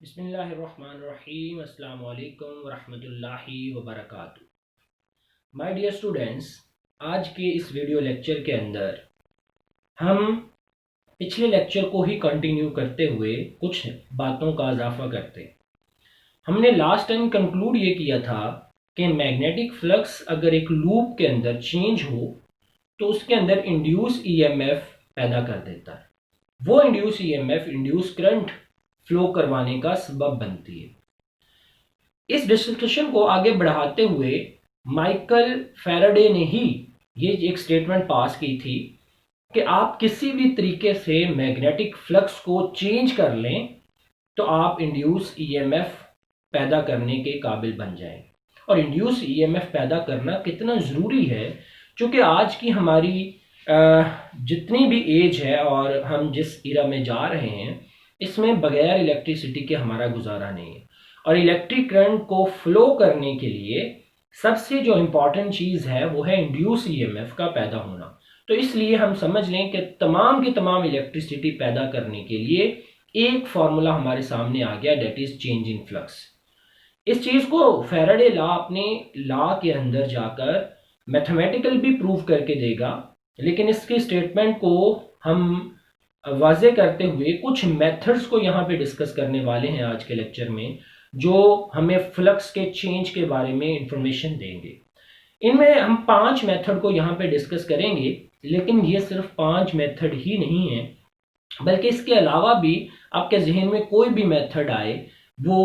बिस्मिल्लाहिर्रहमानिर्रहीम अस्सलाम वालेकुम वरहमतुल्लाहि वबरकातुहू। माय डियर स्टूडेंट्स, आज के इस वीडियो लेक्चर के अंदर हम पिछले लेक्चर को ही कंटिन्यू करते हुए कुछ बातों का इजाफा करते हैं। हमने लास्ट टाइम कंक्लूड ये किया था कि मैग्नेटिक फ्लक्स अगर एक लूप के अंदर चेंज हो तो उसके अंदर इंड्यूस ईएमएफ पैदा कर देता है। वो induce EMF induce current flow करवाने का सबब बनती है। इस डिस्कशन को आगे बढ़ाते हुए माइकल फैराडे ने ही ये एक स्टेटमेंट पास की थी कि आप किसी भी तरीके से मैग्नेटिक फ्लक्स को चेंज कर लें तो आप इंड्यूस ईएमएफ पैदा करने के काबिल बन जाएंगे। और इंड्यूस ईएमएफ पैदा करना कितना ज़रूरी है, क्योंकि आज की हमारी जितनी भी एज है और हम जिस इरा में जा रहे हैं इसमें बगैर इलेक्ट्रिसिटी के हमारा गुजारा नहीं है। और इलेक्ट्रिक करंट को फ्लो करने के लिए सबसे जो इम्पोर्टेंट चीज़ है वो है इंड्यूस ईएमएफ का पैदा होना। तो इसलिए हम समझ लें कि तमाम की तमाम इलेक्ट्रिसिटी पैदा करने के लिए एक फार्मूला हमारे सामने आ गया, that is change in flux. इस चीज़ को फैराडे लॉ अपने लॉ के अंदर जाकर मैथमेटिकल भी प्रूव करके देगा, लेकिन इसके स्टेटमेंट को हम वाजे करते हुए कुछ मेथड्स को यहाँ पे डिस्कस करने वाले हैं आज के लेक्चर में, जो हमें फ्लक्स के चेंज के बारे में इंफॉर्मेशन देंगे। इनमें हम 5 मेथड को यहाँ पे डिस्कस करेंगे, लेकिन ये सिर्फ 5 मेथड ही नहीं है, बल्कि इसके अलावा भी आपके जहन में कोई भी मेथड आए वो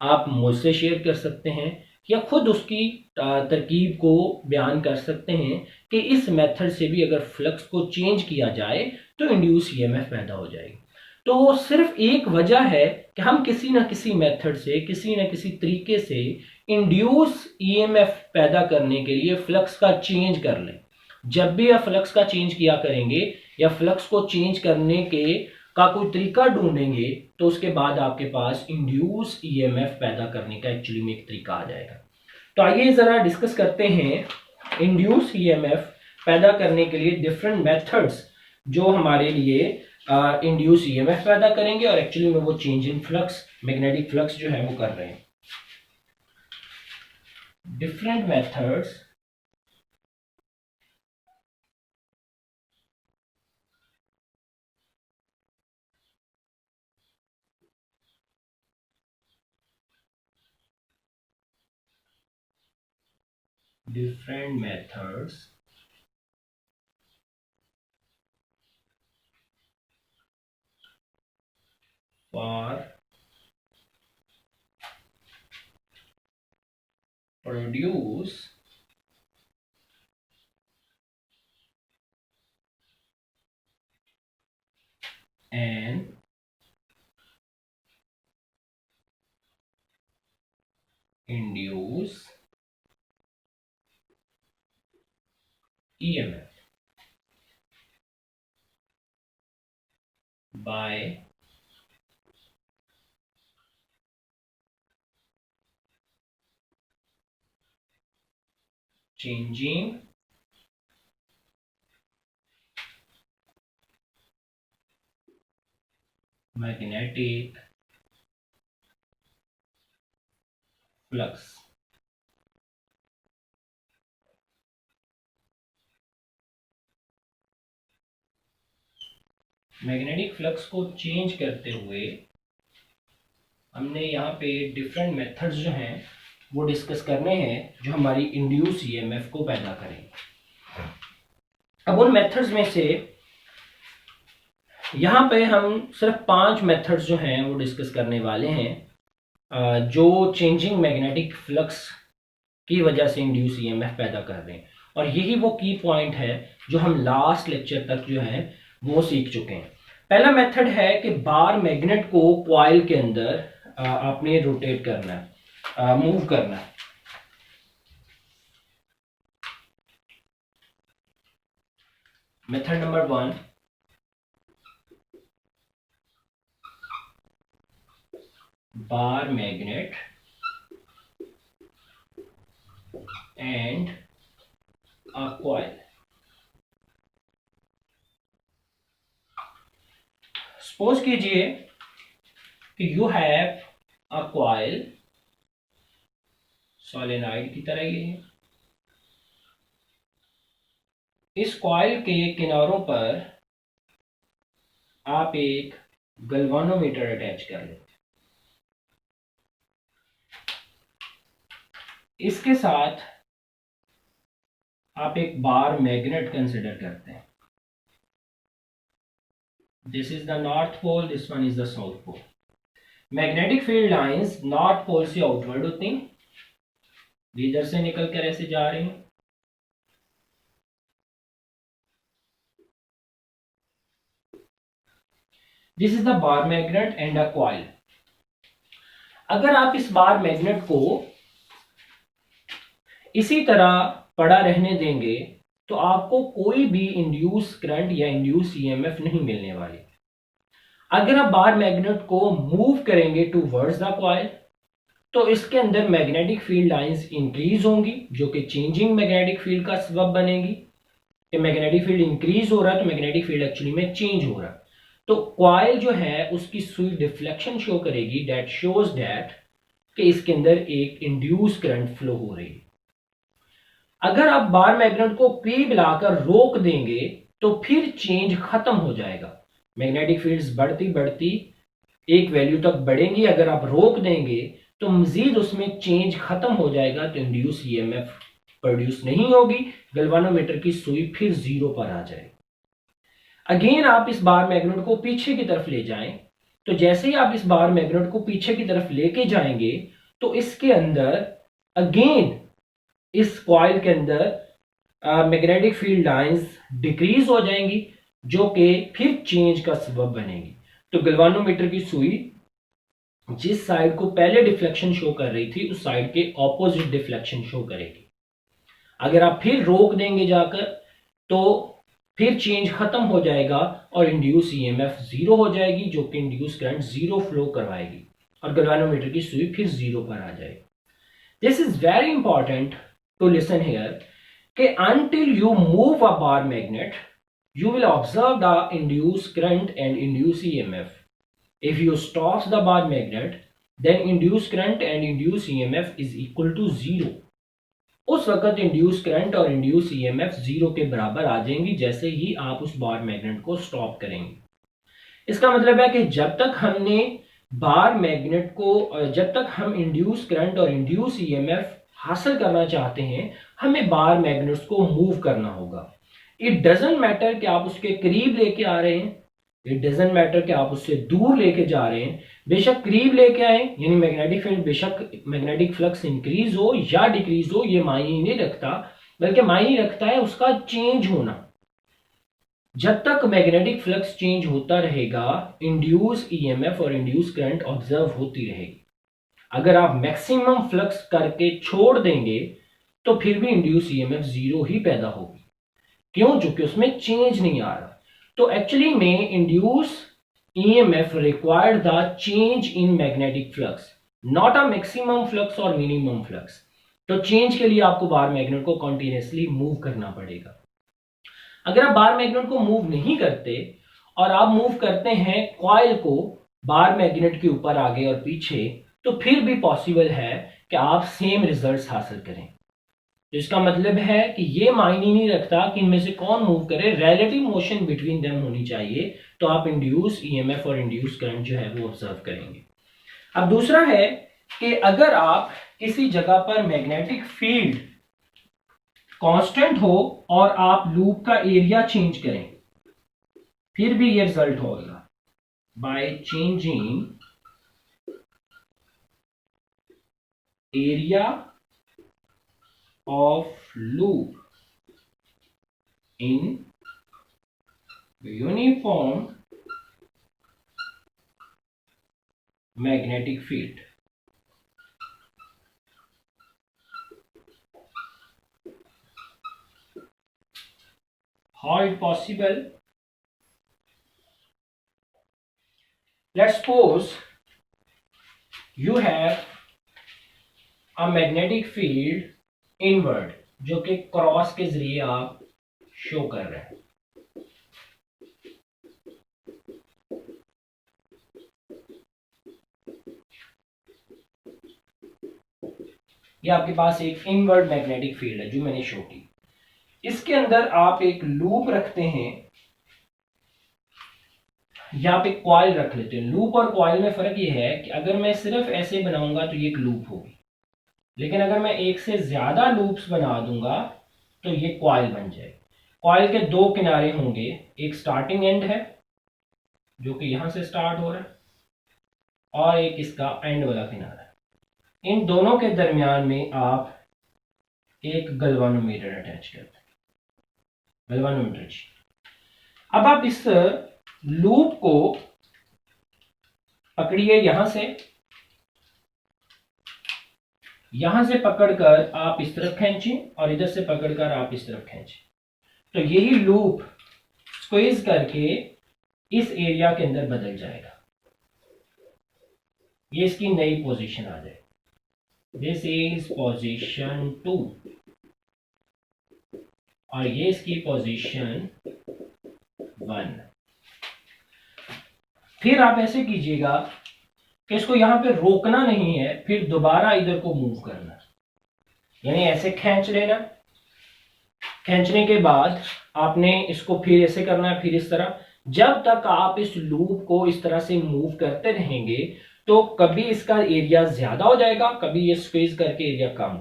आप मुझसे शेयर कर सकते हैं या खुद उसकी तरकीब को बयान कर सकते हैं कि इस मेथड से भी अगर फ्लक्स को चेंज किया जाए तो इंड्यूस ईएमएफ पैदा हो जाएगी। तो सिर्फ एक वजह है कि हम किसी न किसी मेथड से किसी न किसी तरीके से इंड्यूस ईएमएफ पैदा करने के लिए फ्लक्स का चेंज कर लें। जब भी आप फ्लक्स का चेंज किया करेंगे या फ्लक्स को चेंज करने के का कोई तरीका ढूंढेंगे तो उसके बाद आपके पास इंड्यूस ईएमएफ पैदा करने का एक्चुअली में एक तरीका आ जाएगा। तो आइए जरा डिस्कस करते हैं इंड्यूस ईएमएफ पैदा करने के लिए डिफरेंट मेथड्स जो हमारे लिए इंड्यूस ईएमएफ पैदा करेंगे और एक्चुअली में वो change in flux, magnetic flux जो है वो कर रहे हैं। Different methods different methods for produce and induce EMF by changing magnetic flux। Magnetic flux को चेंज करते हुए हमने यहाँ पे डिफरेंट मेथड्स जो हैं वो डिस्कस करने हैं जो हमारी इंड्यूस ईएमएफ को पैदा करेंगे। अब उन मेथड्स में से यहाँ पे हम सिर्फ 5 मेथड्स जो हैं वो डिस्कस करने वाले हैं जो चेंजिंग मैग्नेटिक फ्लक्स की वजह से इंड्यूस ईएमएफ पैदा कर रहे हैं। और यही वो की पॉइंट है जो हम लास्ट लेक्चर तक जो है वो सीख चुके हैं। पहला मेथड है कि बार मैग्नेट को कॉइल के अंदर आपने रोटेट करना है, मूव करना है। Method number 1, bar magnet and a coil। Suppose कीजिए कि you have a coil solenoid की तरह ये है। इस कॉइल के किनारों पर आप एक गल्वानोमीटर अटैच कर लेते हैं। इसके साथ आप एक बार मैग्नेट कंसिडर करते हैं। This is the north pole, this one is the south pole. Magnetic field lines north pole से आउटवर्ड होती हैं, इधर से निकल कर ऐसे जा रही हैं। This is the bar magnet and a coil. अगर आप इस बार मैग्नेट को इसी तरह पड़ा रहने देंगे तो आपको कोई भी इंड्यूस करंट या इंड्यूस ईएमएफ नहीं मिलने वाली। अगर आप बार मैग्नेट को मूव करेंगे टूवर्ड्स द कॉइल तो इसके अंदर मैग्नेटिक फील्ड लाइंस इंक्रीज होंगी, जो कि चेंजिंग मैग्नेटिक फील्ड का सबब बनेगी। कि मैग्नेटिक फील्ड इंक्रीज हो रहा है तो मैग्नेटिक फील्ड एक्चुअली में चेंज हो रहा है। तो कॉइल जो है उसकी सुई डिफ्लेक्शन शो करेगी, दैट शोज दैट कि इसके अंदर एक इंड्यूस करंट फ्लो हो रही है। अगर आप बार मैग्नेट को करीब लाकर रोक देंगे तो फिर चेंज खत्म हो जाएगा। मैग्नेटिक फील्ड्स बढ़ती बढ़ती एक वैल्यू तक बढ़ेंगी, अगर आप रोक देंगे तो मजीद उसमें चेंज खत्म हो जाएगा, तो इंड्यूस ईएमएफ प्रोड्यूस नहीं होगी, गैल्वानोमीटर की सुई फिर जीरो पर आ जाएगी। अगेन आप इस बार मैग्नेट को पीछे की तरफ ले जाएं, तो जैसे ही आप इस बार मैग्नेट को पीछे की तरफ लेके जाएंगे तो इसके अंदर अगेन इस कॉइल के अंदर मैग्नेटिक फील्ड लाइंस डिक्रीज हो जाएंगी, जो कि फिर चेंज का सबब बनेगी। तो गैल्वानोमीटर की सुई जिस साइड को पहले डिफ्लेक्शन शो कर रही थी उस साइड के ऑपोजिट डिफ्लेक्शन शो करेगी। अगर आप फिर रोक देंगे जाकर तो फिर चेंज खत्म हो जाएगा और इंड्यूस ईएमएफ जीरो हो जाएगी, जो कि इंड्यूस करंट जीरो फ्लो करवाएगी और गैल्वानोमीटर की सुई फिर जीरो पर आ जाएगी। This is very important to listen here कि until you move a bar magnet you will observe the induced current and induced EMF. If you stop the bar magnet then induced current and induced EMF is equal to zero. उस वक्त induce current और induce EMF zero के बराबर आ जाएंगी जैसे ही आप उस bar magnet को स्टॉप करेंगे। इसका मतलब है कि जब तक हमने बार मैग्नेट को जब तक हम इंड्यूस करंट और इंड्यूस ईएमएफ हासिल करना चाहते हैं हमें बार मैग्नेट्स को मूव करना होगा। इट डजेंट मैटर कि आप उसके करीब लेके आ रहे हैं, इट डजेंट मैटर कि आप उससे दूर लेके जा रहे हैं। बेशक करीब लेके आए यानी मैग्नेटिक फील्ड बेशक मैग्नेटिक फ्लक्स इंक्रीज हो या डिक्रीज हो ये मायने नहीं रखता, बल्कि मायने रखता है उसका चेंज होना। जब तक मैग्नेटिक फ्लक्स चेंज होता रहेगा इंड्यूस ईएमएफ और इंड्यूस करंट ऑब्जर्व होती रहेगी। अगर आप मैक्सिमम फ्लक्स करके छोड़ देंगे तो फिर भी इंड्यूस ईएमएफ जीरो ही पैदा होगी। क्यों? क्योंकि उसमें चेंज नहीं आ रहा। तो एक्चुअली में induce EMF required the change in magnetic flux, not a maximum flux or minimum flux. तो चेंज के लिए आपको बार मैग्नेट को कॉन्टिन्यूसली मूव करना पड़ेगा। अगर आप बार मैग्नेट को मूव नहीं करते और आप मूव करते हैं कॉइल को बार मैग्नेट के ऊपर आगे और पीछे, तो फिर भी पॉसिबल है कि आप सेम रिजल्ट्स हासिल करें। जिसका मतलब है कि ये मायने नहीं रखता कि इनमें से कौन मूव करे, रिलेटिव मोशन बिटवीन देम होनी चाहिए, तो आप इंड्यूस ईएमएफ और इंड्यूस करंट जो है वो ऑब्जर्व करेंगे। अब दूसरा है कि अगर आप किसी जगह पर मैग्नेटिक फील्ड कांस्टेंट हो और आप लूप का एरिया चेंज करें फिर भी ये रिजल्ट होगा। By changing area of loop in uniform magnetic field. How it possible? Let's suppose you have a magnetic field inward जो कि क्रॉस के जरिए आप शो कर रहे हैं। ये आपके पास एक इनवर्ड मैग्नेटिक फील्ड है जो मैंने शो की। इसके अंदर आप एक लूप रखते हैं, यहाँ पे कॉइल रख लेते हैं। लूप और कॉइल में फर्क ये है कि अगर मैं सिर्फ ऐसे बनाऊंगा तो ये एक लूप होगी, लेकिन अगर मैं एक से ज्यादा लूप्स बना दूंगा तो ये कॉइल बन जाएगी। कॉइल के दो किनारे होंगे, एक स्टार्टिंग एंड है जो कि यहां से स्टार्ट हो रहा है, और एक इसका एंड वाला किनारा है। इन दोनों के दरमियान में आप एक गैल्वेनोमीटर अटैच करते हैं, गैल्वेनोमीटर जी। अब आप इस लूप को पकड़िए, यहां से पकड़कर आप इस तरफ खींचें और इधर से पकड़कर आप इस तरफ खींचें, तो यही लूप स्क्वीज करके इस एरिया के अंदर बदल जाएगा। ये इसकी नई पोजीशन आ जाएगी। दिस इज पोजीशन 2 और ये इसकी पोजीशन 1। फिर आप ऐसे कीजिएगा कि इसको यहां पे रोकना नहीं है, फिर दोबारा इधर को मूव करना, यानी ऐसे खींच लेना। खींचने के बाद आपने इसको फिर ऐसे करना है, फिर इस तरह। जब तक आप इस लूप को इस तरह से मूव करते रहेंगे तो कभी इसका एरिया ज्यादा हो जाएगा, कभी ये स्क्वीज करके एरिया कम,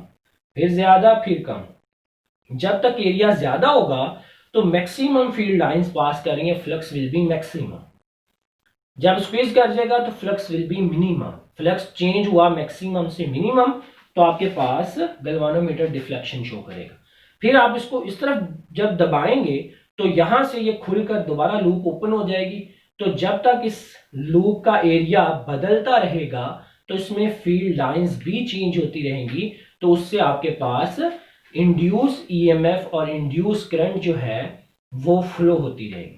फिर ज्यादा फिर कम। जब तक एरिया ज्यादा होगा तो मैक्सिमम फील्ड लाइंस पास करेंगे, फ्लक्स विल बी मैक्सिमम। जब स्क्वीज कर जाएगा तो flux will be minimum. Flux change हुआ मैक्सिमम से मिनिमम तो आपके पास गैल्वेनोमीटर डिफ्लेक्शन शो करेगा। फिर आप इसको इस तरफ जब दबाएंगे तो यहां से ये खुलकर दोबारा लूप ओपन हो जाएगी। तो जब तक इस लूप का एरिया बदलता रहेगा तो इसमें फील्ड लाइंस भी चेंज होती रहेंगी, तो उससे आपके पास इंड्यूस ईएमएफ और इंड्यूस करंट जो है वो फ्लो होती रहेगी।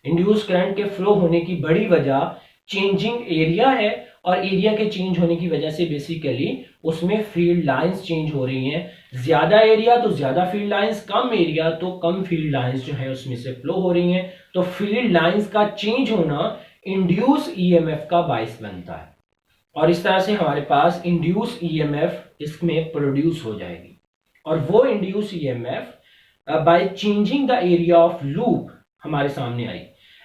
इंड्यूस करंट के फ्लो होने की बड़ी वजह चेंजिंग एरिया है, और एरिया के चेंज होने की वजह से बेसिकली उसमें फील्ड लाइंस चेंज हो रही हैं। ज्यादा एरिया तो ज्यादा फील्ड लाइंस, कम एरिया तो कम फील्ड लाइंस जो है उसमें से फ्लो हो रही हैं। तो फील्ड लाइंस का चेंज होना इंड्यूस ईएमएफ का बायस बनता है, और इस तरह से हमारे पास इंड्यूस ईएमएफ इसमें प्रोड्यूस हो जाएगी। और वो induce EMF by changing the area of loop हमारे सामने आई।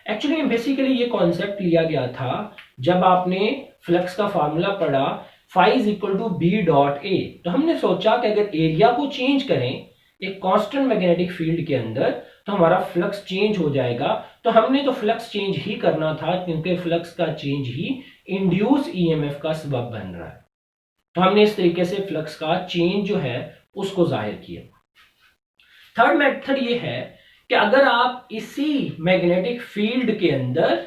एक्चुअली बेसिकली ये कॉन्सेप्ट लिया गया था जब आपने फ्लक्स का फार्मूला पढ़ा phi is equal to B dot A. तो हमने सोचा कि अगर एरिया को चेंज करें एक कांस्टेंट मैग्नेटिक फील्ड के अंदर तो हमारा फ्लक्स चेंज हो जाएगा। तो हमने तो फ्लक्स चेंज ही करना था, क्योंकि फ्लक्स का चेंज ही इंड्यूस ईएमएफ का सबब बन रहा है। तो हमने इस तरीके से फ्लक्स का चेंज जो है उसको जाहिर किया। थर्ड मेथड ये है कि अगर आप इसी मैग्नेटिक फील्ड के अंदर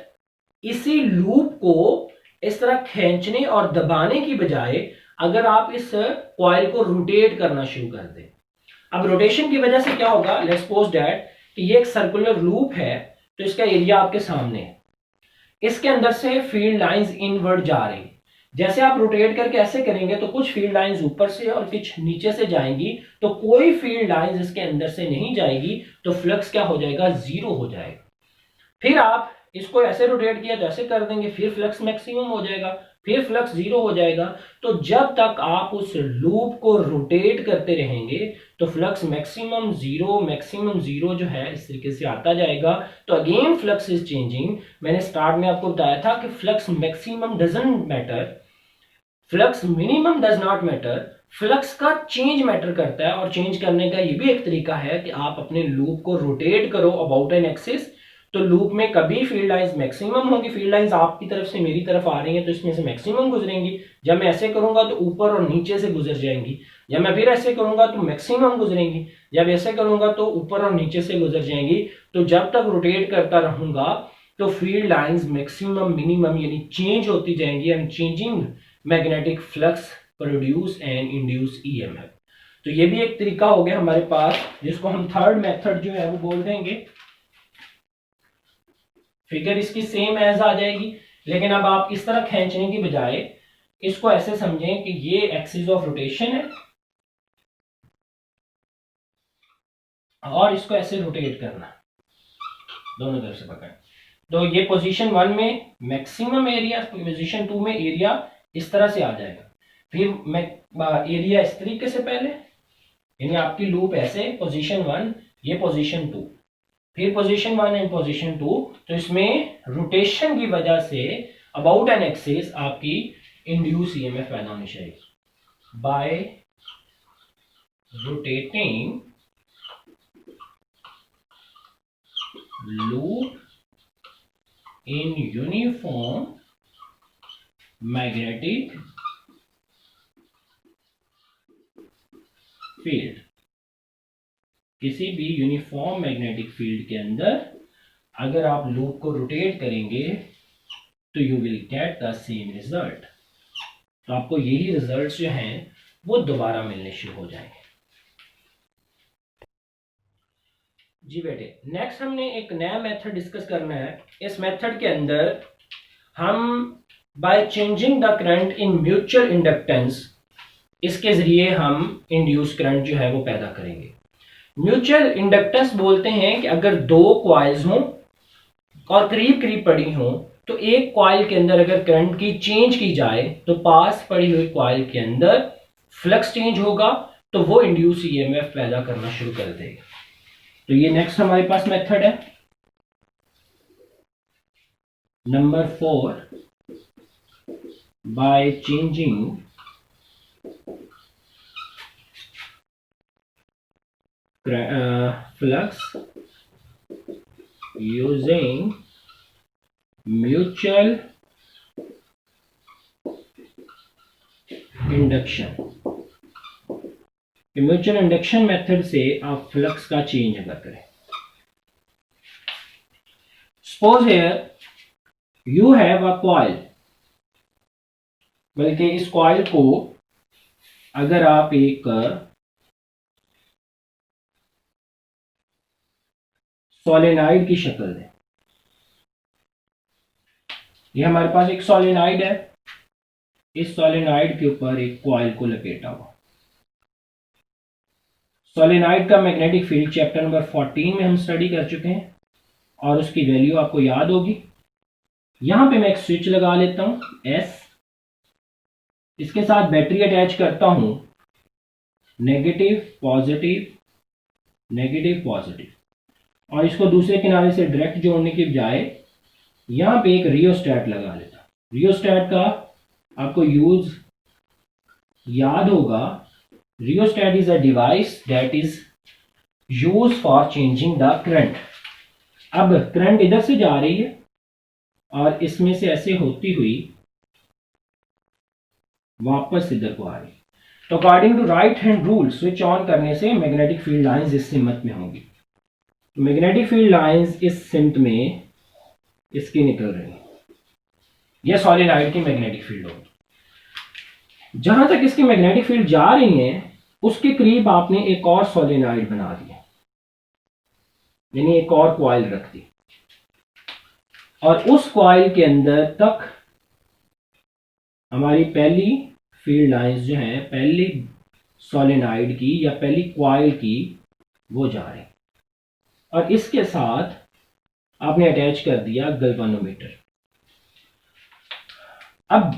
इसी लूप को इस तरह खींचने और दबाने की बजाय अगर आप इस कॉइल को रोटेट करना शुरू कर दें। अब रोटेशन की वजह से क्या होगा, लेट्स सपोज दैट कि ये एक सर्कुलर लूप है, तो इसका एरिया आपके सामने है, इसके अंदर से फील्ड लाइंस इनवर्ड जा रही। जैसे आप रोटेट करके ऐसे करेंगे तो कुछ फील्ड लाइंस ऊपर से और कुछ नीचे से जाएंगी, तो कोई फील्ड लाइंस इसके अंदर से नहीं जाएगी, तो फ्लक्स क्या हो जाएगा, जीरो हो जाएगा। फिर आप इसको ऐसे रोटेट किया तो ऐसे कर देंगे, फिर फ्लक्स मैक्सिमम हो जाएगा, फिर फ्लक्स जीरो हो जाएगा। तो जब तक आप उस लूप को रोटेट करते रहेंगे तो फ्लक्स मैक्सिमम जीरो जो है इस तरीके से आता जाएगा। तो अगेन फ्लक्स इज चेंजिंग। मैंने स्टार्ट में आपको बताया था कि flux maximum doesn't matter, flux minimum does not matter, flux का चेंज मैटर करता है। और चेंज करने का ये भी एक तरीका है कि आप अपने लूप को रोटेट करो अबाउट एन एक्सिस, तो लूप में कभी फील्ड लाइंस मैक्सिमम होगी। फील्ड लाइंस आपकी तरफ से मेरी तरफ आ रही हैं तो इसमें से मैक्सिमम गुजरेंगी। जब मैं ऐसे करूंगा तो ऊपर और नीचे से गुजर जाएंगी। जब मैं फिर ऐसे करूंगा तो मैक्सिमम गुजरेंगी। जब ऐसे करूंगा तो ऊपर और नीचे से गुजर जाएंगी। तो जब तक रोटेट करता रहूंगा तो फील्ड लाइंस मैक्सिमम मिनिमम यानी चेंज होती जाएंगी, and changing magnetic flux produce and induce EMF. तो ये भी एक तरीका हो गया हमारे पास, जिसको हम थर्ड मेथड जो है वो बोल देंगे। फिगर इसकी सेम एज आ जाएगी, लेकिन अब आप इस तरह खींचने की बजाय इसको ऐसे समझें कि ये एक्सिस ऑफ रोटेशन है और इसको ऐसे रोटेट करना, दोनों तरफ से पकड़। तो ये पोजीशन 1 में मैक्सिमम एरिया, पोजीशन 2 में एरिया इस तरह से आ जाएगा। फिर मैं एरिया इस तरीके से पहले, यानी आपकी लूप ऐसे पोजीशन 1 ये पोजीशन 2, फिर पोजीशन 1 एंड पोजीशन 2, तो इसमें रोटेशन की वजह से अबाउट एन एक्सिस आपकी इंड्यूस ईएमएफ पैदा होनी चाहिए bye rotating loop in uniform magnetic field। किसी भी यूनिफॉर्म मैग्नेटिक फील्ड के अंदर अगर आप लूप को रोटेट करेंगे तो you will get the same result. तो आपको यही रिजल्ट्स जो हैं वो दोबारा मिलने शुरू हो जाएंगे। जी बेटे, नेक्स्ट हमने एक नया मेथड डिस्कस करना है। इस मेथड के अंदर हम by changing the current in mutual inductance, इसके जरिए हम इंड्यूस करंट जो है वो पैदा करेंगे। म्यूचुअल इंडक्टेंस बोलते हैं कि अगर दो कॉइल्स हों और करीब करीब पड़ी हों, तो एक कॉइल के अंदर अगर करंट की चेंज की जाए तो पास पड़ी हुई कॉइल के अंदर फ्लक्स चेंज होगा, तो वो इंड्यूस ईएमएफ पैदा करना शुरू कर देगा। तो ये नेक्स्ट हमारे पास मेथड है number 4, by changing flux using mutual induction। Mutual induction method से आप फ्लक्स का चेंज अगर करें, suppose here you have a coil, बल्कि इस कॉइल को अगर आप एक सोलेनॉइड की शक्ल दें, ये हमारे पास एक सोलेनॉइड है, इस सोलेनॉइड के ऊपर एक कॉइल को लपेटा हुआ। सोलेनॉइड का मैग्नेटिक फील्ड चैप्टर नंबर 14 में हम स्टडी कर चुके हैं और उसकी वैल्यू आपको याद होगी। यहां पे मैं एक स्विच लगा लेता हूं S, इसके साथ बैटरी अटैच करता हूं, नेगेटिव पॉजिटिव नेगेटिव पॉजिटिव, और इसको दूसरे किनारे से डायरेक्ट जोड़ने के बजाय यहां पे एक रियोस्टैट लगा लेता। रियोस्टैट का आपको यूज याद होगा। Rheostat is a device that is use for changing the current. अब करंट इधर से जा रही है और इसमें से ऐसे होती हुई वापस इधर को आ रही है। तो according to right hand rule switch on करने से मैग्नेटिक फील्ड लाइंस इस सिमत में होंगी। तो मैग्नेटिक फील्ड लाइंस इस सिमत में इसकी निकल रही है, यह सॉलिनॉइड की मैग्नेटिक फील्ड होगी। जहां तक इसकी मैग्नेटिक फील्ड जा रही है उसके करीब आपने एक और सॉलिनॉइड बना दिया, यानी एक और कॉइल रख दी, और उस कॉइल के अंदर तक हमारी पहली फील्ड लाइंस जो हैं पहली सॉलिनॉइड की या पहली कॉइल की वो जा रही, और इसके साथ आपने अटैच कर दिया गैल्वेनोमीटर। अब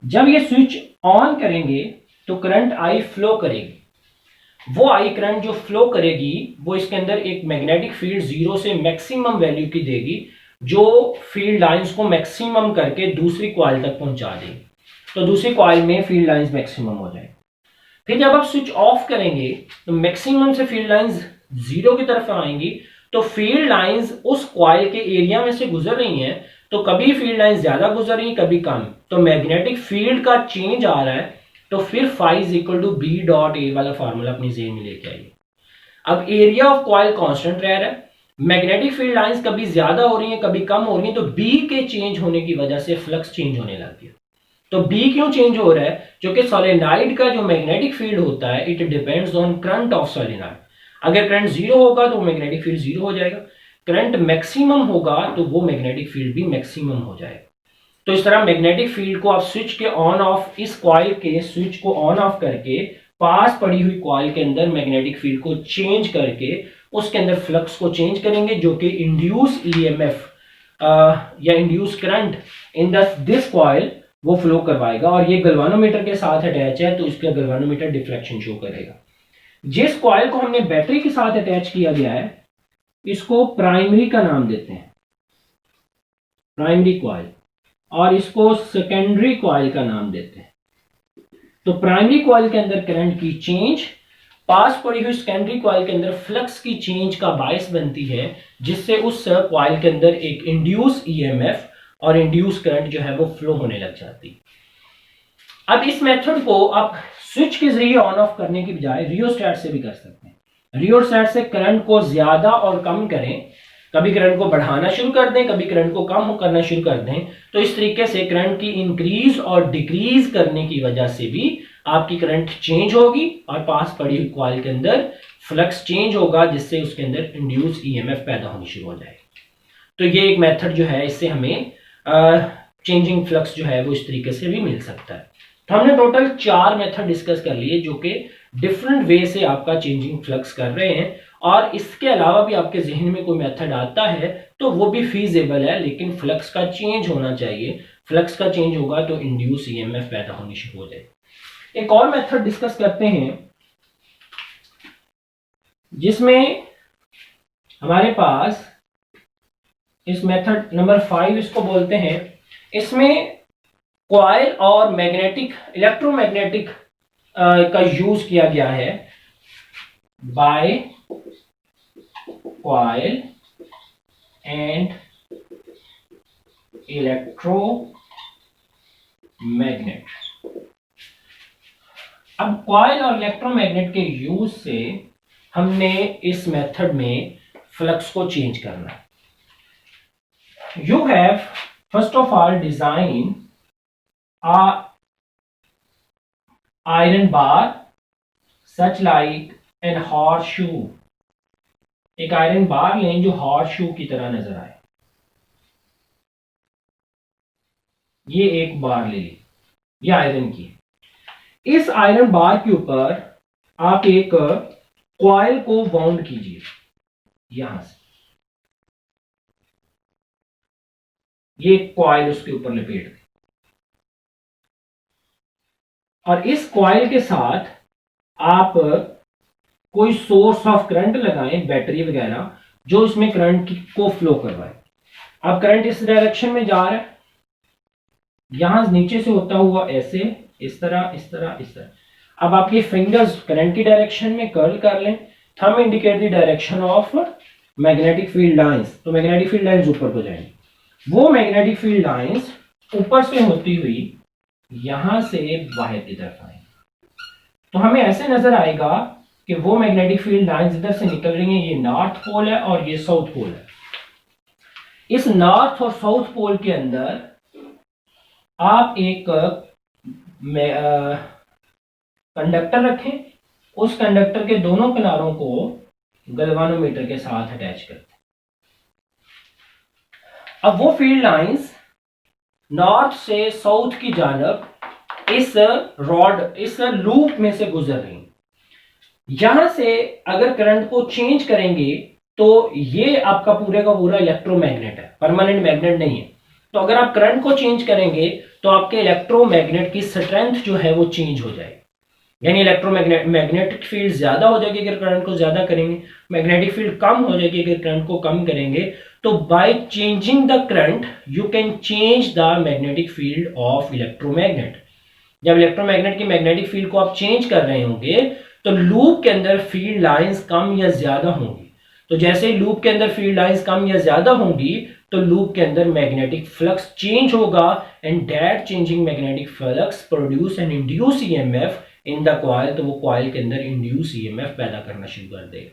जब ये स्विच ऑन करेंगे तो करंट आई फ्लो करेगी। वो आई करंट जो फ्लो करेगी वो इसके अंदर एक मैग्नेटिक फील्ड 0 से मैक्सिमम वैल्यू की देगी, जो फील्ड लाइंस को मैक्सिमम करके दूसरी कॉइल तक पहुंचा देगी। तो दूसरी कॉइल में फील्ड लाइंस मैक्सिमम हो जाए। फिर जब आप स्विच ऑफ करेंगे तो मैक्सिमम से फील्ड लाइंस 0 की तरफ आएंगी। तो फील्ड लाइंस उस कॉइल के एरिया में से गुजर रही हैं, तो कभी फील्ड लाइंस ज्यादा गुजर रही हैं कभी कम, तो मैग्नेटिक फील्ड का चेंज आ रहा है। तो फिर phi is equal to B dot A वाला फार्मूला अपनी जेहन में लेके आइए। अब एरिया ऑफ कॉइल कांस्टेंट रह रहा है, मैग्नेटिक फील्ड लाइंस कभी ज्यादा हो रही हैं कभी कम हो रही हैं, तो बी के चेंज होने की वजह से फ्लक्स चेंज होने लग गया। तो बी क्यों चेंज हो रहा है? जो कि सोलेनॉइड का जो मैग्नेटिक फील्ड होता है it depends on current of solenoid. अगर करंट 0 होगा तो मैग्नेटिक फील्ड 0 हो जाएगा, करंट मैक्सिमम होगा तो वो मैग्नेटिक फील्ड भी मैक्सिमम हो जाएगा। तो इस तरह मैग्नेटिक फील्ड को आप स्विच के ऑन ऑफ, इस कॉइल के स्विच को ऑन ऑफ करके पास पड़ी हुई कॉइल के अंदर मैग्नेटिक फील्ड को चेंज करके उसके अंदर फ्लक्स को चेंज करेंगे, जो कि इंड्यूस ईएमएफ या induce current in this coil वो फ्लो करवाएगा, और ये गल्वानोमीटर के साथ अटैच है तो इसका गल्वानोमीटर डिफ्लेक्शन शो करेगा। जिस कॉइल को हमने बैटरी के साथ अटैच किया गया है इसको प्राइमरी का नाम देते हैं, प्राइमरी कॉइल, और इसको सेकेंडरी कॉइल का नाम देते हैं। तो प्राइमरी कॉइल के अंदर करंट की चेंज पास पड़ी हुई सेकेंडरी कॉइल के अंदर फ्लक्स की चेंज का बायस बनती है, जिससे उस कॉइल के अंदर एक इंड्यूस ईएमएफ और इंड्यूस करंट जो है वो फ्लो होने लग जाती। अब इस मेथड को आप स्विच के जरिए ऑन ऑफ करने की बजाय रियोस्टैट से भी कर सकते हैं। रियोस्टैट से करंट को ज्यादा और कम करें, कभी करंट को बढ़ाना शुरू कर दें, कभी करंट को कम करना शुरू कर दें, तो इस तरीके से करंट की इंक्रीज और डिक्रीज करने की वजह से भी आपकी करंट चेंज होगी और पास पड़ी हुई कॉइल के अंदर फ्लक्स चेंज होगा, जिससे उसके अंदर इंड्यूस ईएमएफ पैदा होनी शुरू हो जाएगी। तो ये एक मेथड जो है, इससे हमें चेंजिंग फ्लक्स जो है वो इस तरीके से भी मिल सकता है। तो हमने टोटल 4 मेथड डिस्कस कर लिए जो कि डिफरेंट वे से आपका चेंजिंग फ्लक्स कर रहे हैं, और इसके अलावा भी आपके जहन में कोई मेथड आता है तो वो भी फीजेबल है, लेकिन फ्लक्स का चेंज होना चाहिए। फ्लक्स का चेंज होगा तो इंड्यूस ईएमएफ पैदा होनी शुरू हो जाएगी। एक और मेथड डिस्कस करते हैं जिसमें हमारे पास इस मेथड नंबर 5 इसको बोलते हैं। इसमें कॉइल और मैग्नेटिक इलेक्ट्रोमैग्नेटिक का यूज किया गया है बाय कॉइल एंड इलेक्ट्रोमैग्नेट। अब कॉइल और इलेक्ट्रोमैग्नेट के यूज से हमने इस मेथड में फ्लक्स को चेंज करना है। You have first of all design a iron bar such like an horseshoe। एक आयरन बार लें जो हॉर्सशू की तरह नजर आए। ये एक बार ले ली, ये आयरन की। इस आयरन बार के ऊपर आप एक कॉइल को बाउंड कीजिए यहां से, ये कॉइल उसके ऊपर लपेट दें, और इस कॉइल के साथ आप कोई सोर्स ऑफ करंट लगाएं, बैटरी वगैरह, जो इसमें करंट को फ्लो करवाए। अब करंट इस डायरेक्शन में जा रहा है, यहां नीचे से होता हुआ ऐसे, इस तरह इस तरह इस तरह। अब आपके फिंगर्स करंट की डायरेक्शन में कर्ल कर लें। Thumb indicate the direction of magnetic field lines, तो मैग्नेटिक फील्ड लाइंस ऊपर को जाएंगी। वो मैग्नेटिक फील्ड लाइंस ऊपर से होती हुई यहां से बाहर की तरफ आएंगी, तो हमें ऐसे नजर आएगा कि वो मैग्नेटिक फील्ड लाइंस इधर से निकल रही हैं। ये नॉर्थ पोल है और ये साउथ पोल है। इस नॉर्थ और साउथ पोल के अंदर आप एक कंडक्टर रखें, उस कंडक्टर के दोनों किनारों को गल्वानोमीटर के साथ अटैच करते हैं। अब वो फील्ड लाइंस नॉर्थ से साउथ की जानब इस रॉड, इस लूप में से गुजर रही हैं। यहां से अगर करंट को चेंज करेंगे तो ये आपका पूरे का पूरा इलेक्ट्रोमैग्नेट है, परमानेंट मैग्नेट नहीं है। तो अगर आप करंट को चेंज करेंगे तो आपके इलेक्ट्रोमैग्नेट की स्ट्रेंथ जो है वो चेंज हो जाएगी, यानी मैग्नेटिक फील्ड ज्यादा हो जाएगी अगर करंट को ज्यादा करेंगे, मैग्नेटिक फील्ड कम हो जाएगी अगर करंट को कम करेंगे। तो by changing the current you can change the magnetic field of electromagnet. जब इलेक्ट्रोमैग्नेट की मैग्नेटिक फील्ड को आप चेंज कर रहे होंगे तो लूप के अंदर फील्ड लाइंस कम या ज्यादा होंगी। तो जैसे ही लूप के अंदर फील्ड लाइंस कम या ज्यादा होंगी तो लूप के अंदर मैग्नेटिक फ्लक्स चेंज होगा, and that changing magnetic flux produce and induce EMF in the coil. तो वो कॉइल के अंदर इंड्यूस ईएमएफ पैदा करना शुरू कर देगा।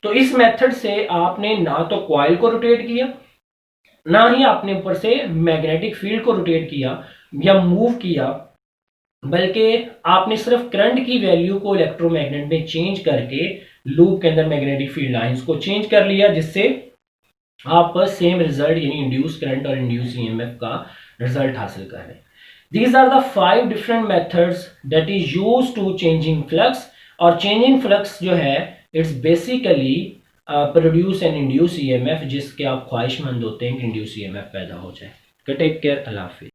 तो इस मेथड से आपने ना तो कॉइल को रोटेट किया, ना ही आपने ऊपर से मैग्नेटिक फील्ड को रोटेट किया या मूव किया, बल्कि आपने सिर्फ करंट की वैल्यू को इलेक्ट्रोमैग्नेट में चेंज करके लूप के अंदर मैग्नेटिक फील्ड लाइंस को चेंज कर लिया, जिससे आप सेम रिजल्ट यानी इंड्यूस करंट और इंड्यूस ईएमएफ का रिजल्ट हासिल कर रहे हैं। These are the 5 different methods that is used to changing flux, और changing flux जो है it's basically produce and induce EMF, जिसके आप ख्वाहिशमंद होते हैं कि इंड्यूस EMF पैदा हो जाए। टेक केयर, अल्लाह हाफिज़।